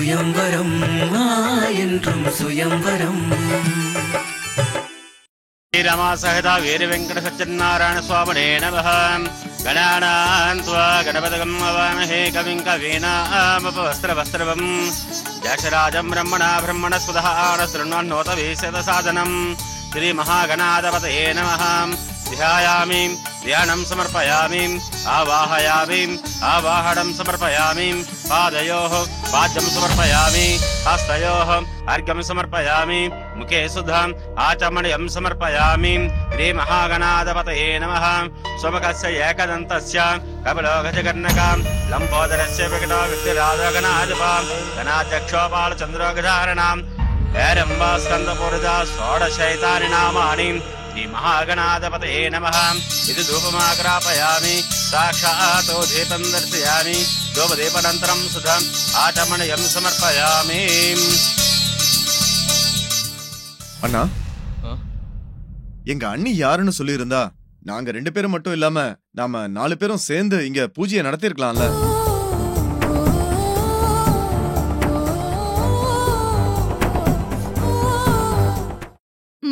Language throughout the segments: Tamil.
சுயம்பரம் என்றும் சுயம்பரம். रमा सहिता वीर वेंकट सत्यनारायण स्वामिने नमः. गणानां त्वा गणपतिं हवामहे कविं कवीनामुपवस्त्रवस्त्रवं. जक्षराजं ब्रह्मणा ब्रह्मणस्पदः आनशृण्वन्नोत वेशतसादनं. श्रीमहागणाधिपतये नमः. ध्यायामि ध्यानं समर्पयामि आवाहयामि आवाहनं समर्पयामि. पादयोः पाद्यं समर्पयामि हस्तयोः अर्घ्यं समर्पयामि. मुखे सुधाम् आचमनीयं समर्पयामि. श्रीमहागणाधिपतये नमः. स्वमुखस्य एकदन्तस्य कपिलो गजकर्णकां लम्बोदरस्य विकटो विद्युराधगणाधिपां गणाध्यक्षोपालचन्द्रो गजाननां हेरम्बा स्कन्दपूर्जा षोडशैतानि नामानि. श्रीमहागणाधिपतये नमः. इति धूपमाग्रापयामि. साक्षात् दीपं दर्शयामि. धूपदीपानन्तरं सुधाम् आचमनीयं समर्पयामि. அண்ணா, எங்க அண்ணி யாருன்னு சொல்லி இருந்தா நாங்க 2 பேரும் மட்டும் இல்லாம நாம 4 பேரும் சேர்ந்து இங்க பூஜையை நடத்திருக்கலாம்ல.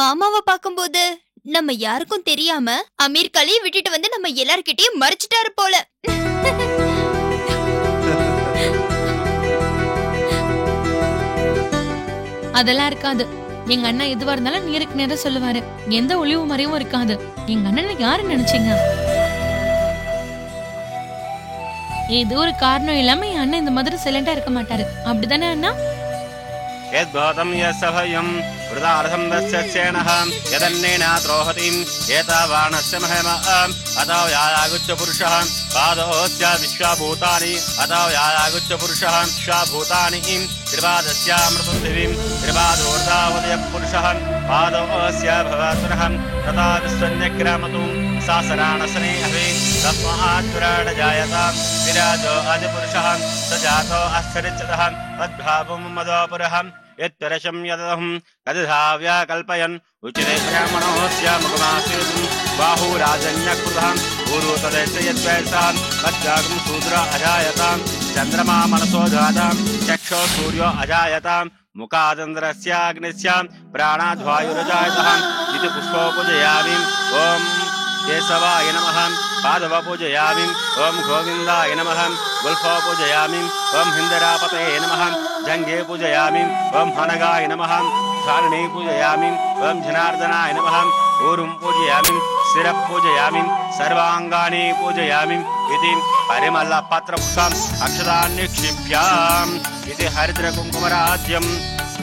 மாமாவை பாக்கும்போது நம்ம யாருக்கும் தெரியாம அமீர் கலியை விட்டுட்டு வந்து நம்ம எல்லார்கிட்டயும் மறைச்சிட்டாரு போல. அதெல்லாம் இருக்காது. எங்க அண்ணா எதுவா இருந்தாலும் நேருக்கு நேரம் சொல்லுவாரு. எந்த ஒளிவு மறைவும் இருக்காது. எங்க அண்ணனை யாரு நினைச்சீங்க? ஏதோ ஒரு காரணம் இல்லாம என் அண்ணன் இந்த மாதிரி சைலண்டா இருக்க மாட்டாரு. அப்படிதானே அண்ணா? यद्भूतं यस्सभयं वृदार्थं दस्यसेनः यदन्नेनाद्रोहतिं एतावानस्य महिमा अतो यायागुच्च पुरुषः पादोऽस्य विश्वभूतानि अतो यायागुच्च पुरुषः विश्वभूतानि त्रिपादस्यामृतपृथिवीं त्रिपादोर्धावदयः पुरुषः पादोऽस्य भवतुरः तथा विश्वन्यग्रामतुं सासराणसने अभि तस्मात् जायतां विराजो अधिपुरुषः स जातो अस्थरिच्यतः तद्भावं मदोपुरः यत्तरशं यदहं कदिधाव्या कल्पयन् उचिते ब्राह्मणोऽस्य मुखमासीत् बाहुराजन्यकृतः गुरु तदेश यद्वैसः तज्जागं शूद्र अजायतां चन्द्रमा मनसो जातां चक्षो सूर्यो अजायतां मुखादन्द्रस्याग्निस्य प्राणाद्वायुरजायतः इति पुष्पो पूजयामि. ओम केशवाय नमः. पादव पूजयामि. ओम गोविन्दाय नमः. गुल्फो पूजयामि. ओम हिन्दरापतये नमः. जंगे पूजयामि. ओम हनगाय नमः. धारिणी पूजयामि. ओम जनार्दनाय नमः. ऊरुं पूजयामि. शिरः पूजयामि. सर्वाङ्गानि पूजयामि. इति परिमलपत्रपुष्पम् अक्षतान् निक्षिप्याम्. इति हरिद्रकुङ्कुमराज्यम्.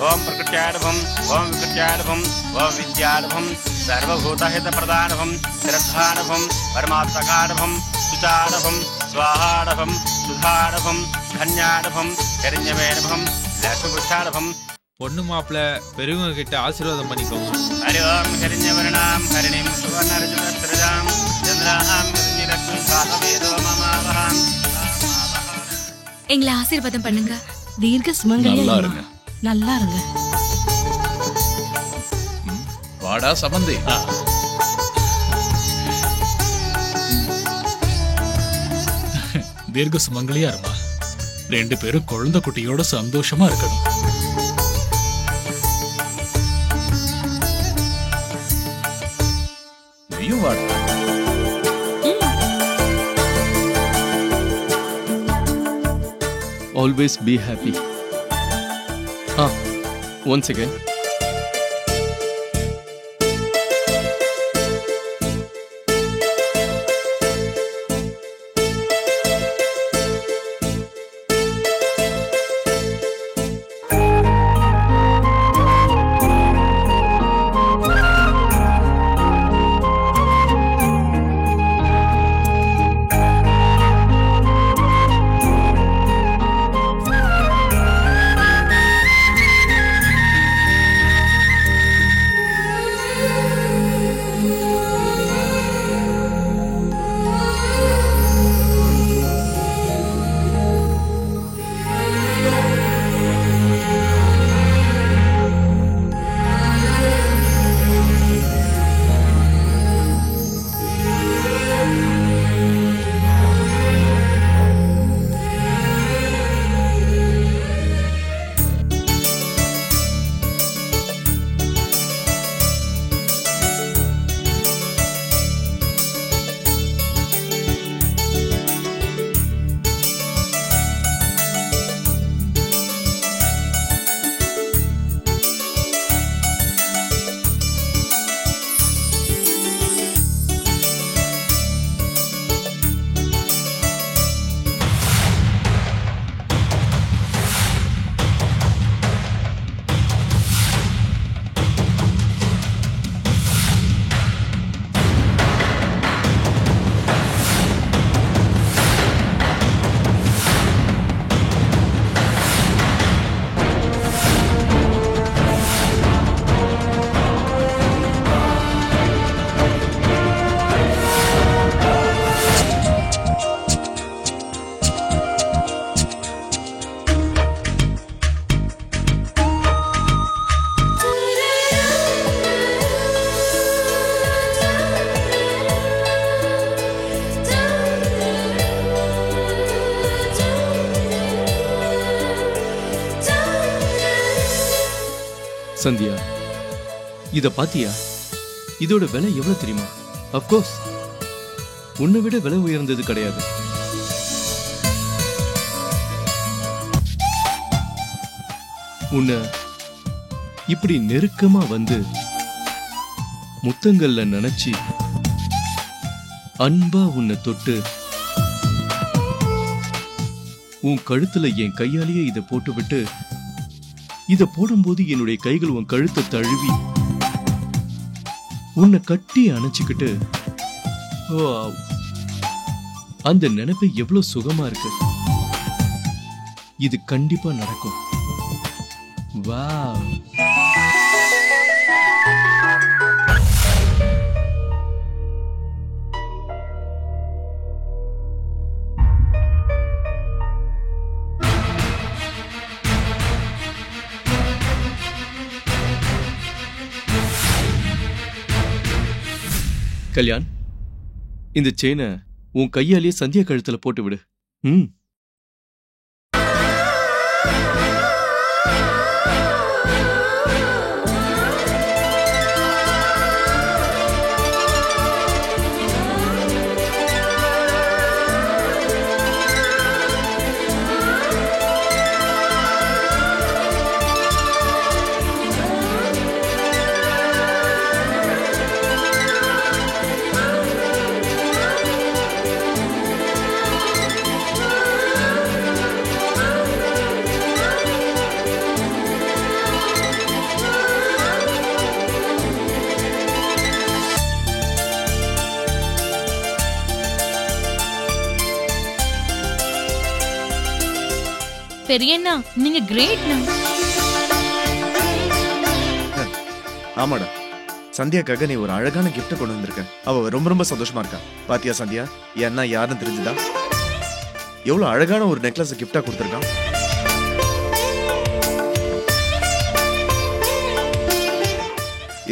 ओम प्रकृत्यार्भम ओम विकृत्यार्भम ओम विद्यार्भम सर्वभूतहितप्रदानभम श्रद्धार्भम परमात्मकार्भम सुचार्भम स्वाहार्भम सुधार्भम धन्यार्भम हिरण्यमेर्भम लक्ष्मीपुष्टार्भम. பொண்ணு மாப்பிள்ள பெரியவங்க கிட்ட ஆசீர்வாதம் பண்ணிக்கோங்க. हरि ओम हिरण्यवर्णां हरिणीं सुवर्णरजतस्रजां चन्द्रां हिरण्यरत्नं कालवेदो ममावहां. எங்களை ஆசீர்வாதம் பண்ணுங்க. தீர்க்க சுமங்கலியா இருங்க. நல்லா இருங்க. வாடா சம்பந்தி. தீர்க்க சுமங்கலியா இருமா. 2 பேரும் குழந்தை குட்டியோட சந்தோஷமா இருக்கணும். நீயும் வாடா. Always be happy. Once again. Sandhya, இத பாத்தியா? இதோட விலை எவ்வளவு தெரியுமா? அப்கோர்ஸ் உன்னை விட விலை உயர்ந்தது கிடையாது. உன்னை இப்படி நெருக்கமா வந்து முத்தங்கள்ல நினைச்சு அன்பா உன்னை தொட்டு உன் கழுத்துல என் கையாலேயே இதை போட்டு விட்டு, இத போடும்போது என்னுடைய கைகள் உன் கழுத்தை தழுவி உன்னை கட்டி அணைச்சுக்கிட்டு, அந்த நினைப்பு எவ்வளவு சுகமா இருக்கு. இது கண்டிப்பா நடக்கும். வாவ். கல்யாண், இந்த செயினை உன் கையாலேயே சந்தியா கழுத்துல போட்டு விடு. பெரியண்ணா, நீங்க கிரேட்ண்ணா. ஆமாடா, சந்தியாக்காக நீ ஒரு அழகான கிஃப்ட் கொண்டு வந்திருக்க. அவ ரொம்ப ரொம்ப சந்தோஷமா இருக்கா. பாத்தியா சந்தியா, என்ன யாருன்னு தெரிஞ்சுதா? எவ்வளவு அழகான ஒரு நெக்லஸ் கிஃப்டா கொடுத்திருக்கான்.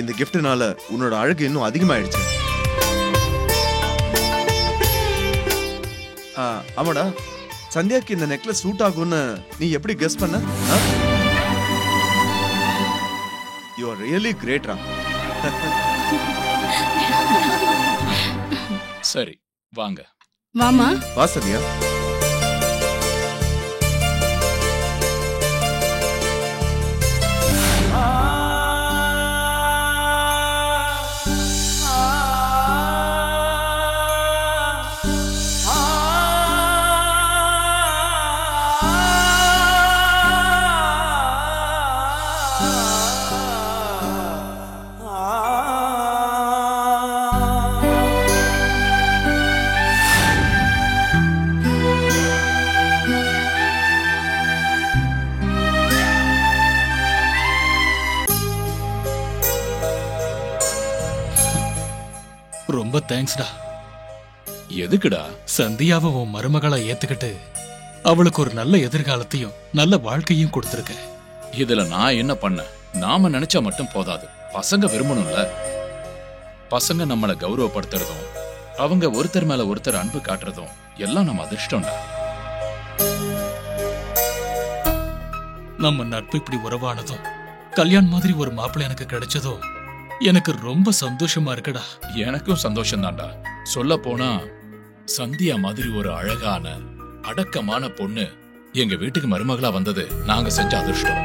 இந்த கிஃப்ட்னால உன்னோட அழகு இன்னும் அதிகமாயிடுச்சு. ஆமாடா, சந்தியாக்கு இந்த நெக்லஸ் சூட் ஆகும்னு நீ எப்படி கெஸ் பண்ண? யூ ஆர் ரியலி கிரேட்ரா. சரி வாங்க. வாமா. வா சந்தியா. ரொம்ப தேங்க்ஸ்டா. எதுக்குடா? சந்தியாவை உன் மருமகளா ஏத்துக்கிட்டு அவளுக்கு ஒரு நல்ல எதிர்காலத்தையும் நல்ல வாழ்க்கையும் கொடுத்திருக்க. இதுல நான் என்ன பண்ண? நாம நினைச்சா மட்டும் போதாது, பசங்க விரும்பணும்ல. பசங்க நம்மளை கௌரவப்படுத்துறதும் அவங்க ஒருத்தர் மேல ஒருத்தர் அன்பு காட்டுறதும் எல்லாம் நம்ம அதிர்ஷ்டம்டா. நம்ம நட்பு இப்படி உறவானதும், கல்யாண் மாதிரி ஒரு மாப்பிள்ளை எனக்கு கிடைச்சதும் எனக்கு ரொம்ப சந்தோஷமா இருக்குடா. எனக்கும் சந்தோஷம் தான்டா. சொல்ல போனா சந்தியா மாதிரி ஒரு அழகான அடக்கமான பொண்ணு எங்க வீட்டுக்கு மருமகளா வந்தது நாங்க செஞ்ச அதிர்ஷ்டம்.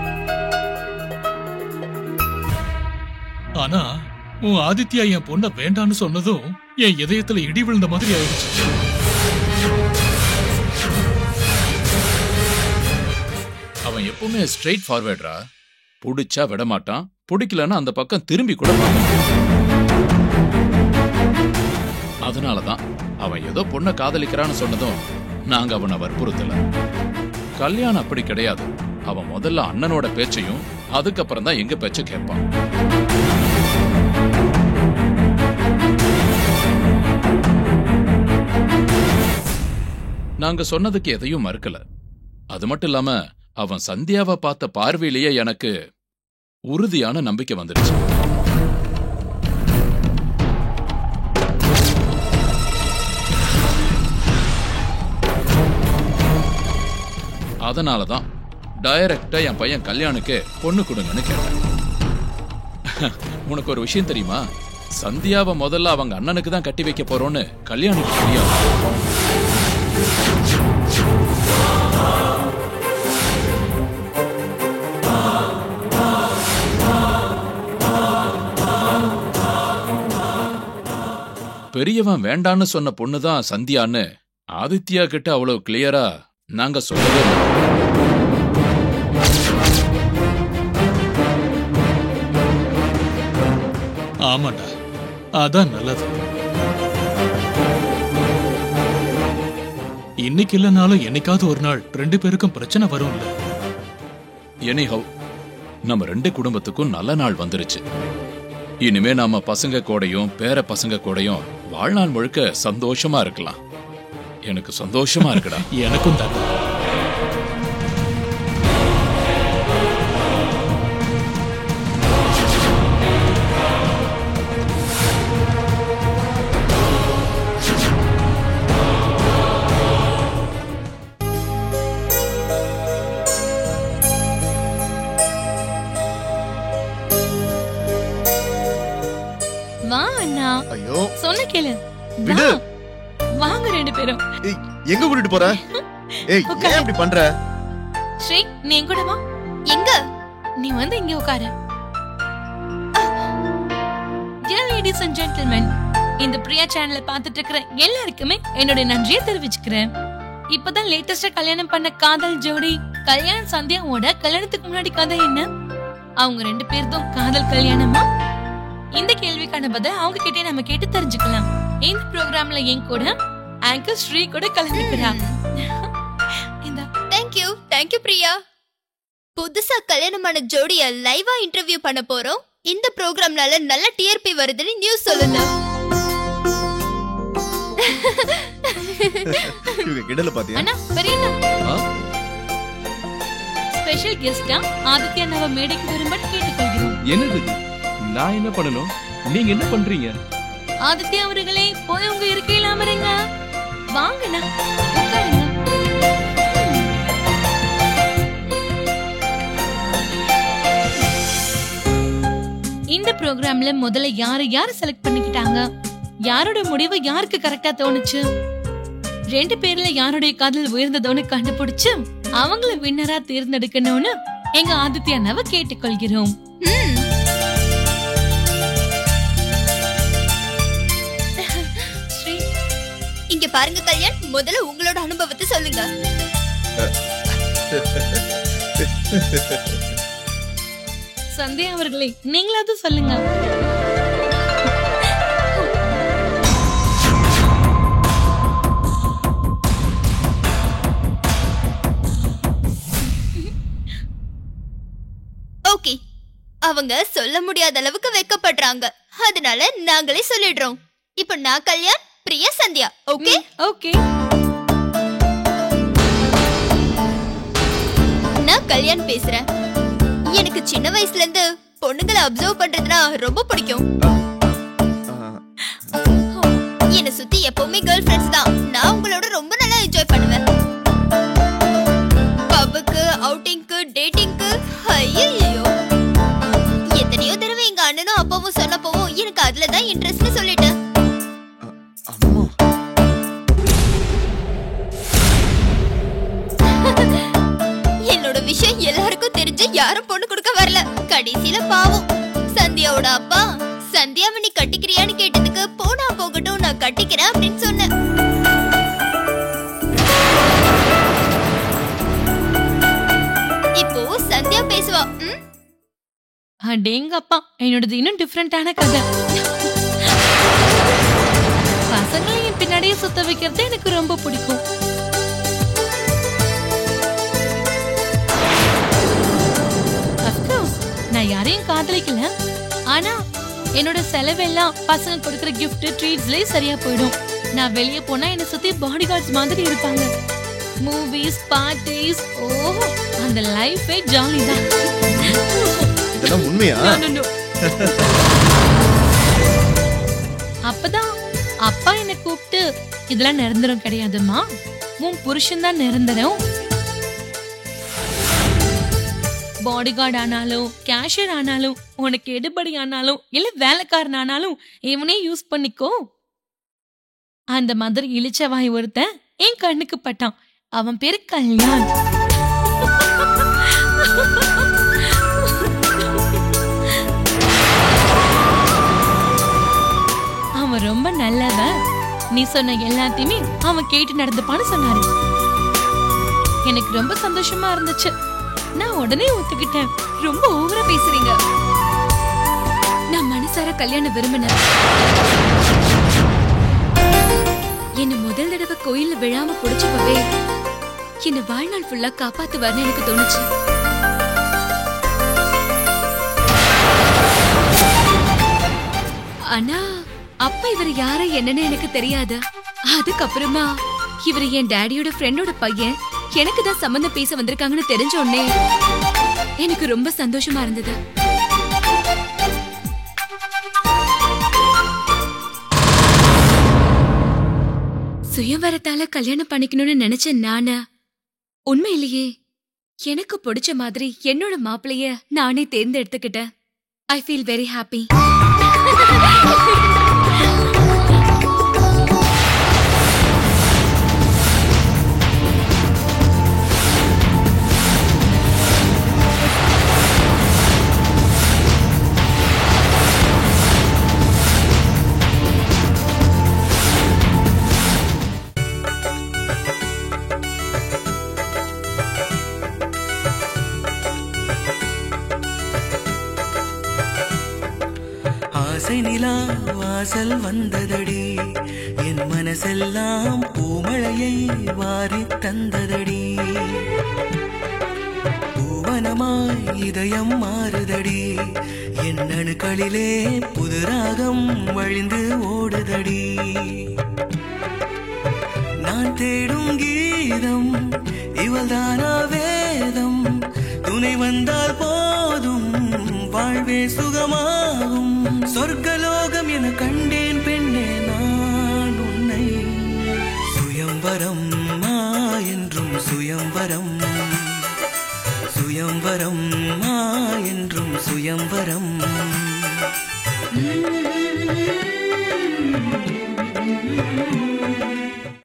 ஆனா உன் ஆதித்யா என் பொண்ண வேண்டான்னு சொன்னதும் என் இதயத்துல இடி விழுந்த மாதிரி ஆயிடுச்சு. அவன் எப்பவுமே ஸ்ட்ரெயிட் ஃபார்வர்டா. புடிச்சா விடமாட்டான், பிடிக்கலன்னா அந்த பக்கம் திரும்பி கூட அதனாலதான் அவன் ஏதோ பொண்ணை காதலிக்கிறான்னு சொன்னதும் நாங்க அவனை வற்புறுத்தல. கல்யாணம் அப்படி கிடையாது. அவன் முதல்ல அண்ணனோட பேச்சையும் அதுக்கப்புறம் தான் எங்க பேச்ச கேட்பான். நாங்க சொன்னதுக்கு எதையும் மறுக்கல. அது மட்டும் இல்லாம அவன் சந்தியாவை பார்த்த பார்வையிலேயே எனக்கு உறுதியான நம்பிக்கை வந்துடுச்சு. அதனாலதான் டைரக்டா என் பையன் கல்யாணுக்கு பொண்ணு கொடுங்கன்னு கேட்டேன். உனக்கு ஒரு விஷயம் தெரியுமா? சந்தியாவை முதல்ல அவங்க அண்ணனுக்கு தான் கட்டி வைக்க போறோம்னு கல்யாணுக்கு தெரியாது. பெரியவன் வேண்டான்னு சொன்ன பொண்ணுதான் சந்தியான்னு ஆதித்யா கிட்ட அவ்வளவு கிளியரா நாங்க சொல்லவே இல்லை. ஆமாண்டா, அதான் நல்லது. இன்னைக்கு இல்லைனாலும் என்னைக்காவது ஒரு நாள் 2 பேருக்கும் பிரச்சனை வரும்ல. எனிஹவ், நம்ம 2 குடும்பத்துக்கும் நல்ல நாள் வந்துருச்சு. இனிமே நாம பசங்க கூடயும் பேர பசங்க கூடயும் வாழ்நாள் முழுக்க சந்தோஷமா இருக்கலாம். எனக்கு சந்தோஷமா இருக்குடா. எனக்கும் தான். வா அண்ணா, ஐயோ சொன்ன கேளு. விடு. வாங்க 2 பேரும். ஏய், எங்க கூட்டிட்டு போற? ஏய், ஏன் இப்படி பண்ற? ஸ்ரீ, நீ என் கூட வா. எங்க? நீ வந்து இங்க உட்காரு. Dear ladies and gentlemen, இந்த பிரியா சேனலை பார்த்துட்டு இருக்கிற எல்லாருக்குமே என்னோட நன்றியை தெரிவிச்சுக்கிறேன். இப்பதான் லேட்டஸ்டா கல்யாணம் பண்ண காதல் ஜோடி கல்யாண் சந்தியாவோட கல்யாணத்துக்கு முன்னாடி கதை என்ன? அவங்க 2 பேர்தும் காதல் கல்யாணமா? இந்த கேள்விக்கான பதில் அவங்க கிட்டே நம்ம கேட்டு தெரிஞ்சுக்கலாம். இந்த ப்ரோக்ராம்ல என் கூட ஆங்கர் ஸ்ரீ கூட கலந்துக்கிறா. Thank you Priya. புதுசா கல்யாணமான ஜோடிய லைவா இன்டர்வியூ பண்ண போறோம். இந்த ப்ரோக்ராம்னால நல்ல டிஆர்பி வருதுன்னு நியூஸ் சொல்லுங்க. இவங்க கிடல பாத்தியா? அண்ணா, பெரியண்ணா. ஸ்பெஷல் கெஸ்டா ஆதித்யா நவ மேடைக்கு வரும்படி கேட்டுக்கொள்கிறோம். என்னது இது? நான் என்ன பண்ணணும்? நீங்க என்ன பண்றீங்க? ஆதித்யா அவர்களே, போய் உங்க இருக்கையில அமருங்க. வாங்கண்ணா, உட்காருங்க. இந்த ப்ரோக்ராம்ல முதல்ல யாரு செலக்ட் பண்ணிக்கிட்டாங்க, யாரோட முடிவு யாருக்கு கரெக்டா தோணுச்சு, 2 பேர்ல யாருடைய காதல் உயர்ந்ததோன்னு கண்டுபிடிச்சு அவங்கள வின்னரா தேர்ந்தெடுக்கணும்னு எங்க ஆதித்யா அண்ணாவை கேட்டுக்கொள்கிறோம். ஸ்ரீ, இங்க பாருங்க கல்யாண், முதல்ல உங்களோட அனுபவத்தை சொல்லுங்க. சந்தியா அவர்களே, நீங்களாவது சொல்லுங்க. ஓகே, அவங்க சொல்ல முடியாத அளவுக்கு வெக்கப்படுறாங்க. அதனால நாங்களே சொல்லிடுறோம். இப்போ நான் கல்யாண், பிரியா சந்தியா. Okay okay. நான் கல்யாண் பேசுறேன். எனக்கு சின்ன வயசுல இருந்து பொண்ணுங்களை அப்சர்வ் பண்றதுனா ரொம்ப பிடிக்கும். என்ன சுத்தி எப்பவுமே கேர்ள் ஃப்ரெண்ட்ஸ் தான். நான் உங்களோட ரொம்ப நல்லா என்ஜாய் பண்ணுவேன். பப்புக்கு, அவுட்டிங்க்கு, டேட்டிங்க்கு, ஐயோ எத்தனையோ தடவை எங்க அண்ணனும் அப்பாவும் சொன்னப்பவும் எனக்கு அதுலதான் இன்ட்ரெஸ்ட்னு சொல்லிட்டேன். என்னோட விஷயம் எல்லாருக்கும் தெரிஞ்சு யாரும் பொண்ணு கொடுக்க வரல. கடைசியில பாவம் சந்தியாவோட அப்பா சந்தியாவை நீ கட்டிக்கிறியான்னு கேட்டதுக்கு போனா போகட்டும் நான் கட்டிக்கிறேன் அப்படின்னு சொன்னேன். இப்போ சந்தியா பேசுவா. அடேங்கப்பா, என்னோடது இன்னும் டிஃபரெண்டான கதை. பசங்களையும் பின்னாடியே சுத்த வைக்கிறது எனக்கு ரொம்ப பிடிக்கும். அஃப்கோர்ஸ் நான் யாரையும் காதலிக்கல. ஆனா என்னோட செலவெல்லாம் பசங்க கொடுக்கிற கிஃப்ட் ட்ரீட்ஸ்லயே சரியா போயிடும். நான் வெளியே போனா என்ன சுத்தி பாடி கார்ட்ஸ் மாதிரி இருப்பாங்க. மூவிஸ், பார்ட்டிஸ், ஓ அந்த லைஃபே ஜாலி தான். இதெல்லாம் உண்மையா? அப்பதான் அப்பா என்ன கூப்பிட்டு இதெல்லாம் நிரந்தரம் கிடையாதுமா, உன் புருஷன் தான் நிரந்தரம். பாடி கார்டு ஆனாலும் கேஷியர் ஆனாலும் உனக்கு எடுபடி ஆனாலும் இல்ல வேலைக்காரன் ஆனாலும் இவனே யூஸ் பண்ணிக்கோ. அந்த மாதிரி இளிச்சவாய் ஒருத்தன் என் கண்ணுக்கு பட்டான். அவன் பேரு கல்யாண். அவன் ரொம்ப நல்லவன். நீ சொன்ன எல்லாத்தையுமே அவன் கேட்டு நடந்துப்பான்னு சொன்னாரு. எனக்கு ரொம்ப சந்தோஷமா இருந்துச்சு. நான் உடனே ஒத்துக்கிட்டேன். ரொம்ப ஓவரா பேசுறீங்க. நான் மனசார கல்யாணம் விரும்பினேன். என்ன முதல் தடவை கோயில்ல விழாம புடிச்சப்பவே என்ன வாழ்நாள் ஃபுல்லா காப்பாத்துவார்னு எனக்கு தோணுச்சு. ஆனா அப்ப இவர் யாரு என்னன்னு எனக்கு தெரியாது. அதுக்கப்புறமா இவர் என் டாடியோட ஃப்ரெண்டோட பையன், எனக்கு தான் சம்பந்தம் பேச வந்திருக்காங்கன்னு தெரிஞ்ச உடனே எனக்கு ரொம்ப சந்தோஷமா இருந்தது. சுயவரத்தால கல்யாணம் பண்ணிக்கணும்னு நினைச்ச நானு உண்மையிலேயே எனக்கு பிடிச்ச மாதிரி என்னோட மாப்பிளைய நானே தேர்ந்தெடுத்துக்கிட்டேன். I feel very happy. ஆசை நிலா வாசல் வந்ததடி, என் மனசெல்லாம் பூமழையை வாரி தந்ததடி. பூவனமாய் இதயம் மாறுதடி, என் அணுக்களிலே புது ராகம் வழிந்து ஓடுதடி. நான் தேடும் கீதம் இவள்தானா வேதம், துணை வந்தால் போதும் வாழ்வே சுகமாகும். சொர்க்கலோகம் என கண்டேன் பெண்ணே நான் உன்னை. சுயம்பரம் என்றும் சுயம்பரம், சுயம்பரம் என்றும் சுயம்பரம்.